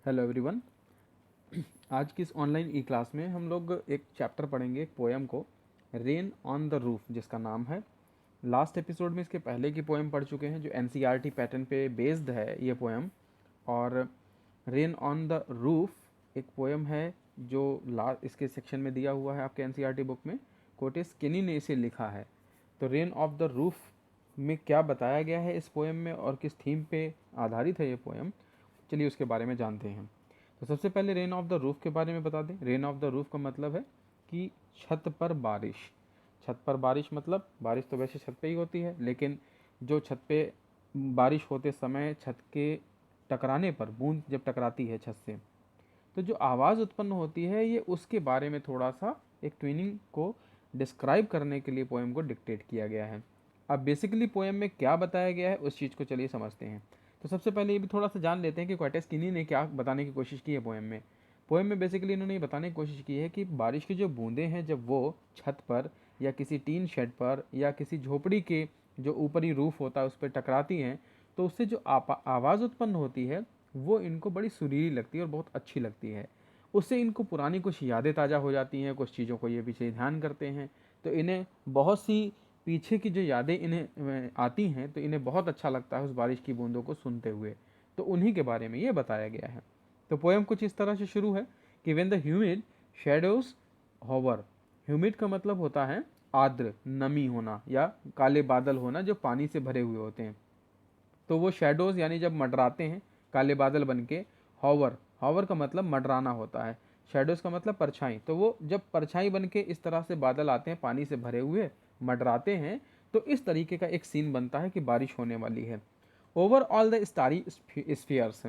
Hello everyone. आज की इस ऑनलाइन ई क्लास में हम लोग एक चैप्टर पढ़ेंगे, एक पोएम को, रेन ऑन द रूफ, जिसका नाम है। लास्ट एपिसोड में इसके पहले की पोएम पढ़ चुके हैं जो एनसीईआरटी पैटर्न पे बेस्ड है ये पोएम। और रेन ऑन द रूफ एक पोएम है जो इसके सेक्शन में दिया हुआ है आपके एनसीईआरटी बुक में। कोटेस किनी ने इसे लिखा है। तो रेन ऑफ द रूफ में क्या बताया गया है इस पोएम में और किस थीम पे आधारित है ये पोएम, चलिए उसके बारे में जानते हैं। तो सबसे पहले रेन ऑफ द रूफ के बारे में बता दें। रेन ऑफ द रूफ का मतलब है कि छत पर बारिश। छत पर बारिश मतलब बारिश तो वैसे छत पे ही होती है, लेकिन जो छत पे बारिश होते समय छत के टकराने पर बूंद जब टकराती है छत से, तो जो आवाज़ उत्पन्न होती है ये उसके बारे में थोड़ा सा एक ट्विनिंग को डिस्क्राइब करने के लिए पोएम को डिक्टेट किया गया है। अब बेसिकली पोएम में क्या बताया गया है उस चीज़ को चलिए समझते हैं। तो सबसे पहले ये भी थोड़ा सा जान लेते हैं कि क्वार्टेस किनी ने क्या बताने की कोशिश की है पोएम में। पोएम में बेसिकली इन्होंने ये बताने की कोशिश की है कि बारिश की जो बूंदें हैं जब वो छत पर या किसी टीन शेड पर या किसी झोपड़ी के जो ऊपरी रूफ होता है उस पर टकराती हैं, तो उससे जो आवाज़ उत्पन्न होती है वो इनको बड़ी सुरीली लगती है और बहुत अच्छी लगती है। उससे इनको पुरानी कुछ यादें ताज़ा हो जाती हैं, कुछ चीज़ों को ये पीछे ध्यान करते हैं, तो इन्हें बहुत सी पीछे की जो यादें इन्हें आती हैं तो इन्हें बहुत अच्छा लगता है उस बारिश की बूंदों को सुनते हुए। तो उन्हीं के बारे में ये बताया गया है। तो पोएम कुछ इस तरह से शुरू है कि when the humid shadows hover. Humid का मतलब होता है आर्द्र, नमी होना या काले बादल होना जो पानी से भरे हुए होते हैं। तो वो शेडोज यानी जब मंडराते हैं काले बादल बन के, हॉवर, हॉवर का मतलब मंडराना होता है, शेडोज का मतलब परछाई, तो वो जब परछाई बन के इस तरह से बादल आते हैं पानी से भरे हुए, मंडराते हैं, तो इस तरीके का एक सीन बनता है कि बारिश होने वाली है। ओवरऑल द स्टारी स्फीयर्स,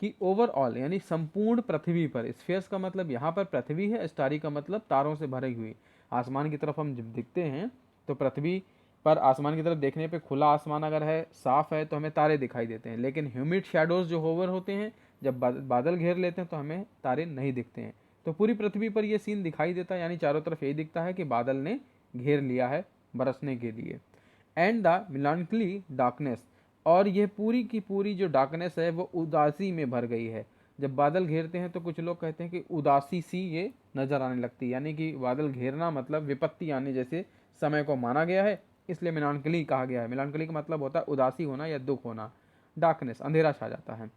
कि ओवरऑल यानी संपूर्ण पृथ्वी पर, स्फीयर्स का मतलब यहाँ पर पृथ्वी है, स्टारी का मतलब तारों से भरी हुई। आसमान की तरफ हम जब दिखते हैं तो पृथ्वी पर आसमान की तरफ देखने पे खुला आसमान अगर है, साफ है, तो हमें तारे दिखाई देते हैं, लेकिन ह्यूमिड शैडोज जो होवर होते हैं जब बादल घेर लेते हैं तो हमें तारे नहीं दिखते हैं। तो पूरी पृथ्वी पर यह सीन दिखाई देता है, यानी चारों तरफ यही दिखता है कि बादल ने घेर लिया है बरसने के लिए। एंड द मिलानकली डार्कनेस, और यह पूरी की पूरी जो डार्कनेस है वो उदासी में भर गई है। जब बादल घेरते हैं तो कुछ लोग कहते हैं कि उदासी सी ये नजर आने लगती है, यानी कि बादल घेरना मतलब विपत्ति आने जैसे समय को माना गया है, इसलिए मिलानकली कहा गया है। मिलानकली का मतलब होता है उदासी होना या दुख होना। डार्कनेस, अंधेरा छा जाता है।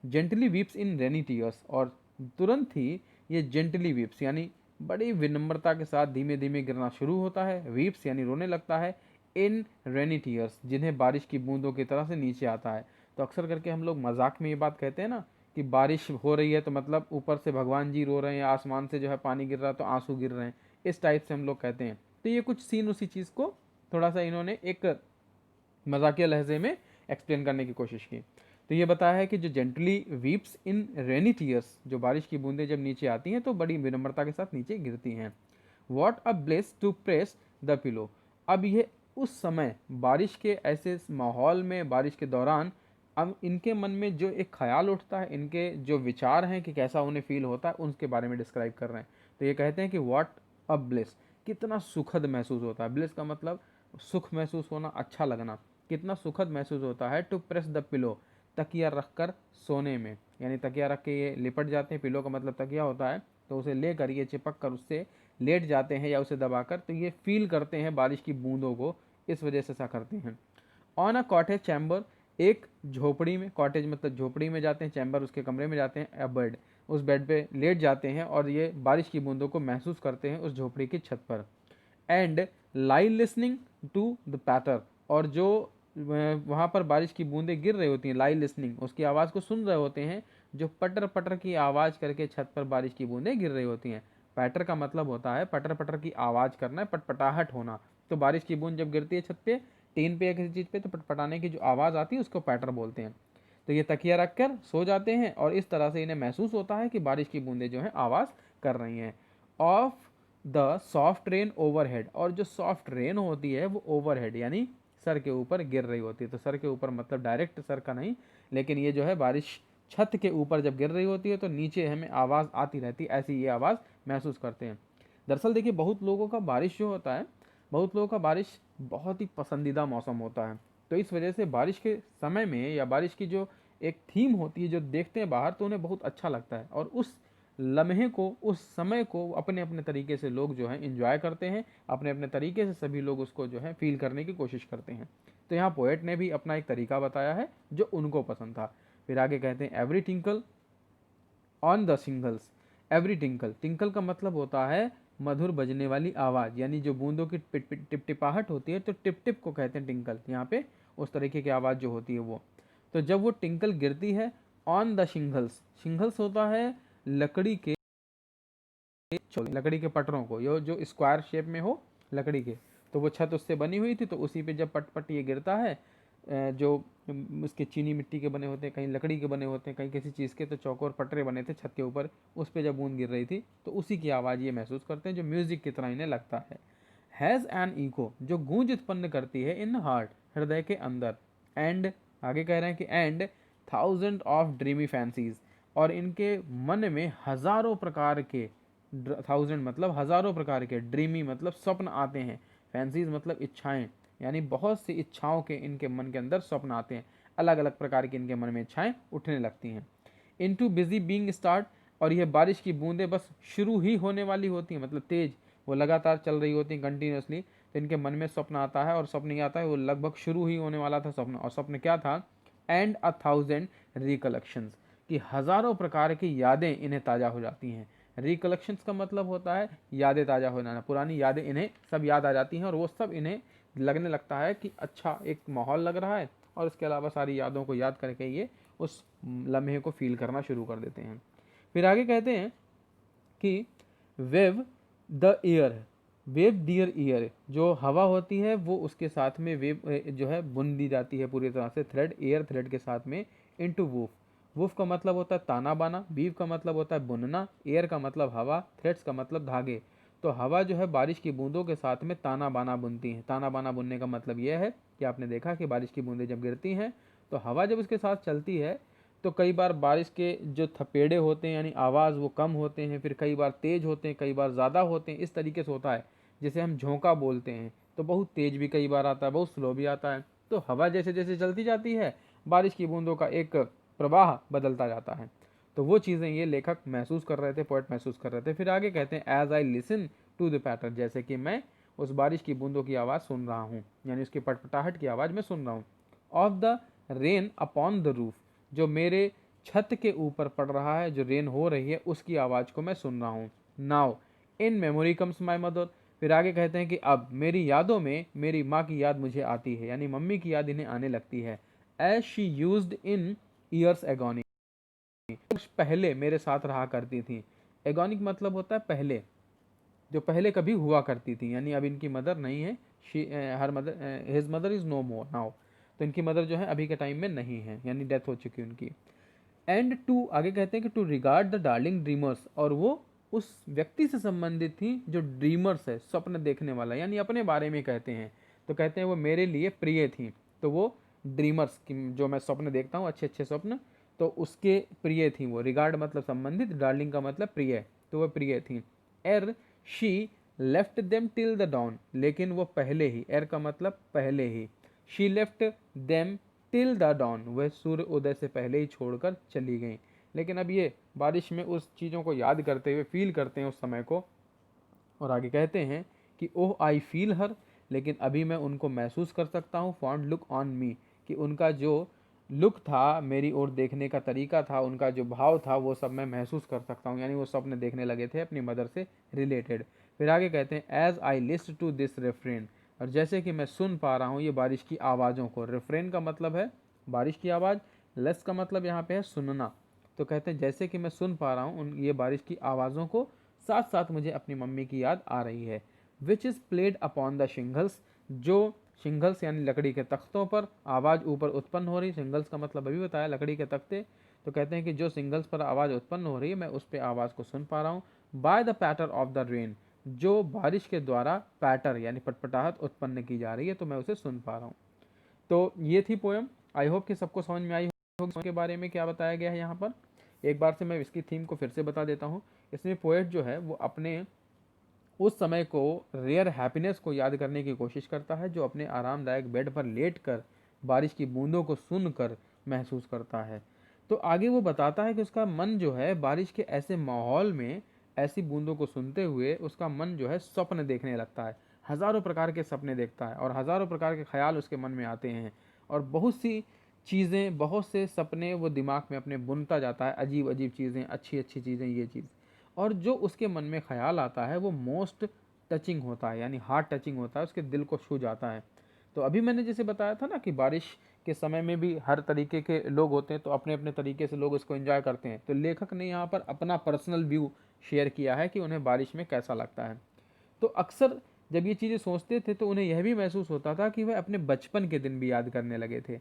जेंटली वीप्स इन रेनी टीयर्स, और तुरंत ही ये जेंटली वीप्स यानी बड़ी विनम्रता के साथ धीमे धीमे गिरना शुरू होता है। वीप्स यानी रोने लगता है, इन रेनी टीयर्स जिन्हें बारिश की बूंदों की तरह से नीचे आता है। तो अक्सर करके हम लोग मजाक में ये बात कहते हैं ना कि बारिश हो रही है तो मतलब ऊपर से भगवान जी रो रहे हैं, आसमान से जो है पानी गिर रहा है तो आंसू गिर रहे हैं, इस टाइप से हम लोग कहते हैं। तो ये कुछ सीन उसी चीज़ को थोड़ा सा इन्होंने एक मजाकिया लहजे में एक्सप्लेन करने की कोशिश की। तो ये बताया है कि जो जेंटली वीप्स इन रेनी टीयर्स, जो बारिश की बूंदें जब नीचे आती हैं तो बड़ी विनम्रता के साथ नीचे गिरती हैं। What a bless to press the pillow. अब ये उस समय बारिश के ऐसे माहौल में, बारिश के दौरान, अब इनके मन में जो एक ख्याल उठता है, इनके जो विचार हैं कि कैसा उन्हें फील होता है, उनके बारे में डिस्क्राइब कर रहे हैं। तो ये कहते हैं कि व्हाट अ ब्लिस, कितना सुखद महसूस होता है। ब्लिस का मतलब सुख महसूस होना, अच्छा लगना, कितना सुखद महसूस होता है। टू प्रेस द पिलो, तकिया रखकर सोने में, यानी तकिया रख के ये लिपट जाते हैं, पिलो का मतलब तकिया होता है, तो उसे लेकर ये चिपक कर उससे लेट जाते हैं या उसे दबाकर, तो ये फील करते हैं बारिश की बूंदों को, इस वजह से ऐसा करते हैं। ऑन अ कॉटेज चैम्बर, एक झोपड़ी में, कॉटेज मतलब झोपड़ी में जाते हैं, चैम्बर उसके कमरे में जाते हैं, अ बेड, उस बेड पे लेट जाते हैं और ये बारिश की बूंदों को महसूस करते हैं उस झोपड़ी की छत पर। And lie listening to the patter, और जो वहाँ पर बारिश की बूंदें गिर रही होती हैं, लाई लिसनिंग, उसकी आवाज़ को सुन रहे होते हैं, जो पटर पटर की आवाज़ करके छत पर बारिश की बूंदें गिर रही होती हैं। पैटर का मतलब होता है पटर पटर की आवाज़ करना, पटपटाहट होना। तो बारिश की बूंद जब गिरती है छत पे, टीन पे या किसी चीज़ पे, तो पटपटाने की जो आवाज़ आती है उसको पैटर बोलते हैं। तो ये तकिया रख कर सो जाते हैं और इस तरह से इन्हें महसूस होता है कि बारिश की बूंदें जो हैं आवाज़ कर रही हैं। Of the soft rain overhead, और जो सॉफ्ट रेन होती है वो ओवरहेड यानी सर के ऊपर गिर रही होती है। तो सर के ऊपर मतलब डायरेक्ट सर का नहीं, लेकिन ये जो है बारिश छत के ऊपर जब गिर रही होती है तो नीचे हमें आवाज़ आती रहती है, ऐसी ये आवाज़ महसूस करते हैं। दरअसल देखिए, बहुत लोगों का बारिश जो होता है, बहुत लोगों का बारिश बहुत ही पसंदीदा मौसम होता है। तो इस वजह से बारिश के समय में या बारिश की जो एक थीम होती है जो देखते हैं बाहर तो उन्हें बहुत अच्छा लगता है, और उस लम्हे को, उस समय को अपने अपने तरीके से लोग जो है इंजॉय करते हैं, अपने अपने तरीके से सभी लोग उसको जो है फील करने की कोशिश करते हैं। तो यहाँ पोएट ने भी अपना एक तरीका बताया है जो उनको पसंद था। फिर आगे कहते हैं every tinkle on the singles. Every tinkle, tinkle का मतलब होता है मधुर बजने वाली आवाज़, यानी जो बूंदों की टिपटिपाहट होती है तो टिप टिप को कहते हैं टिंकल। यहाँ पे उस तरीके की आवाज़ जो होती है वो, तो जब वो टिंकल गिरती है ऑन द शिंगल्स, शिंगल्स होता है लकड़ी के, लकड़ी के पटरों को, यो जो स्क्वायर शेप में हो लकड़ी के, तो वो छत उससे बनी हुई थी, तो उसी पे जब पट पट ये गिरता है, जो उसके चीनी मिट्टी के बने होते हैं, कहीं लकड़ी के बने होते हैं, कहीं किसी चीज़ के, तो चौकोर पटरे बने थे छत के ऊपर, उस पर जब बूंद गिर रही थी तो उसी की आवाज़ ये महसूस करते हैं जो म्यूजिक की तरह इन्हें लगता है। हैज़ एन ईको, जो गूंज उत्पन्न करती है इन हार्ट, हृदय के अंदर। एंड आगे कह रहे हैं कि and thousand of dreamy fancies, और इनके मन में हजारों प्रकार के, थाउजेंड मतलब हजारों प्रकार के, ड्रीमी मतलब स्वप्न आते हैं, फैंसीज मतलब इच्छाएं, यानी बहुत सी इच्छाओं के इनके मन के अंदर स्वप्न आते हैं, अलग अलग प्रकार की इनके मन में इच्छाएं उठने लगती हैं। इनटू बिजी बीइंग स्टार्ट, और यह बारिश की बूंदें बस शुरू ही होने वाली होती हैं, मतलब तेज, वो लगातार चल रही होती हैं कंटिन्यूसली, तो इनके मन में स्वप्न आता है, और स्वप्न ये आता है वो लगभग शुरू ही होने वाला था स्वप्न, और स्वप्न क्या था, एंड अ थाउजेंड रिकलेक्शंस, कि हजारों प्रकार की यादें इन्हें ताज़ा हो जाती हैं। रिकलेक्शंस का मतलब होता है यादें ताज़ा हो जाना, पुरानी यादें इन्हें सब याद आ जाती हैं, और वो सब इन्हें लगने लगता है कि अच्छा एक माहौल लग रहा है, और इसके अलावा सारी यादों को याद करके ये उस लम्हे को फील करना शुरू कर देते हैं। फिर आगे कहते हैं कि wave the ear, wave dear ear, जो हवा होती है वो उसके साथ में वेव जो है बुन दी जाती है पूरी तरह से, थ्रेड, एयर थ्रेड के साथ में, इनटू वूफ। वूफ का मतलब होता है ताना बाना, वीव का मतलब होता है बुनना, एयर का मतलब हवा, थ्रेड्स का मतलब धागे। तो हवा जो है बारिश की बूंदों के साथ में ताना बाना बुनती है। ताना बाना बुनने का मतलब यह है कि आपने देखा कि बारिश की बूंदें जब गिरती हैं तो हवा जब उसके साथ चलती है तो कई बार बारिश के जो थपेड़े होते हैं यानी आवाज़ वो कम होते हैं, फिर कई बार तेज़ होते हैं, कई बार ज़्यादा होते हैं, इस तरीके से होता है। जैसे हम झोंका बोलते हैं तो बहुत तेज़ भी कई बार आता है, बहुत स्लो भी आता है। तो हवा जैसे जैसे चलती जाती है बारिश की बूंदों का एक प्रवाह बदलता जाता है। तो वो चीज़ें ये लेखक महसूस कर रहे थे, पोएट महसूस कर रहे थे। फिर आगे कहते हैं as I listen to the pattern, जैसे कि मैं उस बारिश की बूंदों की आवाज़ सुन रहा हूँ, यानी उसकी पटपटाहट की आवाज़ मैं सुन रहा हूँ। Of the rain upon the roof, जो मेरे छत के ऊपर पड़ रहा है, जो रेन हो रही है उसकी आवाज़ को मैं सुन रहा हूँ। Now in memory comes my mother, फिर आगे कहते हैं कि अब मेरी यादों में मेरी माँ की याद मुझे आती है, यानी मम्मी की याद इन्हें आने लगती है। As she used in years agony, पहले मेरे साथ रहा करती थी। एगोनिक मतलब होता है पहले, जो पहले कभी हुआ करती थी, यानी अब इनकी मदर नहीं है, her mother, his mother is no more now, तो इनकी मदर जो है अभी के टाइम में नहीं है, यानी डेथ हो चुकी है उनकी। एंड टू आगे कहते हैं कि to regard the darling dreamers, और वो उस व्यक्ति से संबंधित थी जो ड्रीमर्स है, स्वप्न देखने वाला, यानी अपने बारे में कहते हैं, तो कहते हैं वो मेरे लिए प्रिय थी। तो वो ड्रीमर्स की, जो मैं स्वप्न देखता हूँ अच्छे अच्छे स्वप्न, तो उसके प्रिय थी वो। रिगार्ड मतलब संबंधित, डार्लिंग का मतलब प्रिय, तो वह प्रिय थी। Ere she left them till the dawn, लेकिन वो पहले ही, एर का मतलब पहले ही, she left them till the dawn, वह सूर्य उदय से पहले ही छोड़कर चली गई। लेकिन अब ये बारिश में उस चीज़ों को याद करते हुए फील करते हैं उस समय को, और आगे कहते हैं कि ओह आई फील हर, लेकिन अभी मैं उनको महसूस कर सकता हूँ। फॉन्ड लुक ऑन मी, कि उनका जो लुक था, मेरी ओर देखने का तरीका था, उनका जो भाव था, वो सब मैं महसूस कर सकता हूँ, यानी वो सपने देखने लगे थे अपनी मदर से रिलेटेड। फिर आगे कहते हैं as I list to this refrain, और जैसे कि मैं सुन पा रहा हूँ ये बारिश की आवाज़ों को। रेफ्रेन का मतलब है बारिश की आवाज़, लेस का मतलब यहाँ पे है सुनना। तो कहते हैं जैसे कि मैं सुन पा रहा हूँ उन ये बारिश की आवाज़ों को, साथ साथ मुझे अपनी मम्मी की याद आ रही है। Which is played upon the shingles, जो शिंगल्स यानी लकड़ी के तख्तों पर आवाज़ ऊपर उत्पन्न हो रही, शिंगल्स का मतलब अभी बताया लकड़ी के तख्ते, तो कहते हैं कि जो सिंगल्स पर आवाज़ उत्पन्न हो रही है मैं उस पर आवाज़ को सुन पा रहा हूँ। By the patter of the rain, जो बारिश के द्वारा पैटर यानी पटपटाहट उत्पन्न की जा रही है, तो मैं उसे सुन पा रहा हूँ। तो ये थी पोएम। आई होप कि सबको समझ में आई होगी के बारे में क्या बताया गया है यहाँ पर। एक बार से मैं इसकी थीम को फिर से बता देता हूँ। इसमें पोएट जो है वो अपने उस समय को, रेयर हैप्पीनेस को याद करने की कोशिश करता है, जो अपने आरामदायक बेड पर लेटकर बारिश की बूंदों को सुनकर महसूस करता है। तो आगे वो बताता है कि उसका मन जो है बारिश के ऐसे माहौल में ऐसी बूंदों को सुनते हुए उसका मन जो है स्वप्न देखने लगता है, हज़ारों प्रकार के सपने देखता है और हज़ारों प्रकार के ख्याल उसके मन में आते हैं और बहुत सी चीज़ें, बहुत से सपने वो दिमाग में अपने बुनता जाता है, अजीब अजीब चीज़ें, अच्छी अच्छी चीज़ें, ये चीज़। और जो उसके मन में ख्याल आता है वो मोस्ट टचिंग होता है, यानी हार्ट टचिंग होता है, उसके दिल को छू जाता है। तो अभी मैंने जैसे बताया था ना कि बारिश के समय में भी हर तरीके के लोग होते हैं, तो अपने अपने तरीके से लोग उसको एंजॉय करते हैं। तो लेखक ने यहाँ पर अपना पर्सनल व्यू शेयर किया है कि उन्हें बारिश में कैसा लगता है। तो अक्सर जब ये चीज़ें सोचते थे तो उन्हें यह भी महसूस होता था कि वह अपने बचपन के दिन भी याद करने लगे थे,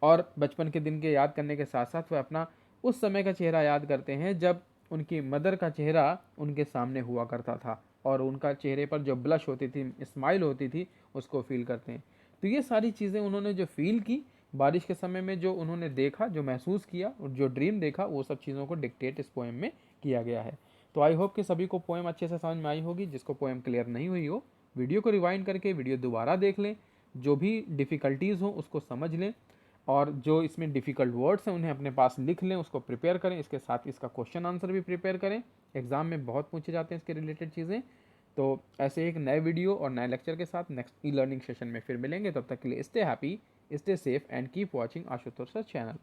और बचपन के दिन के याद करने के साथ साथ वह अपना उस समय का चेहरा याद करते हैं जब उनकी मदर का चेहरा उनके सामने हुआ करता था, और उनका चेहरे पर जो ब्लश होती थी, स्माइल होती थी, उसको फील करते हैं। तो ये सारी चीज़ें उन्होंने जो फील की बारिश के समय में, जो उन्होंने देखा, जो महसूस किया और जो ड्रीम देखा, वो सब चीज़ों को डिक्टेट इस पोएम में किया गया है। तो आई होप कि सभी को पोएम अच्छे से समझ में आई होगी। जिसको पोएम क्लियर नहीं हुई हो, वीडियो को रिवाइंड करके वीडियो दोबारा देख लें, जो भी डिफ़िकल्टीज़ हो उसको समझ लें, और जो इसमें डिफ़िकल्ट वर्ड्स हैं उन्हें अपने पास लिख लें, उसको प्रिपेयर करें। इसके साथ इसका क्वेश्चन आंसर भी प्रिपेयर करें, एग्ज़ाम में बहुत पूछे जाते हैं इसके रिलेटेड चीज़ें। तो ऐसे एक नए वीडियो और नए लेक्चर के साथ नेक्स्ट ई लर्निंग सेशन में फिर मिलेंगे। तब तक के लिए stay happy, stay safe and keep watching Ashutosh sir channel.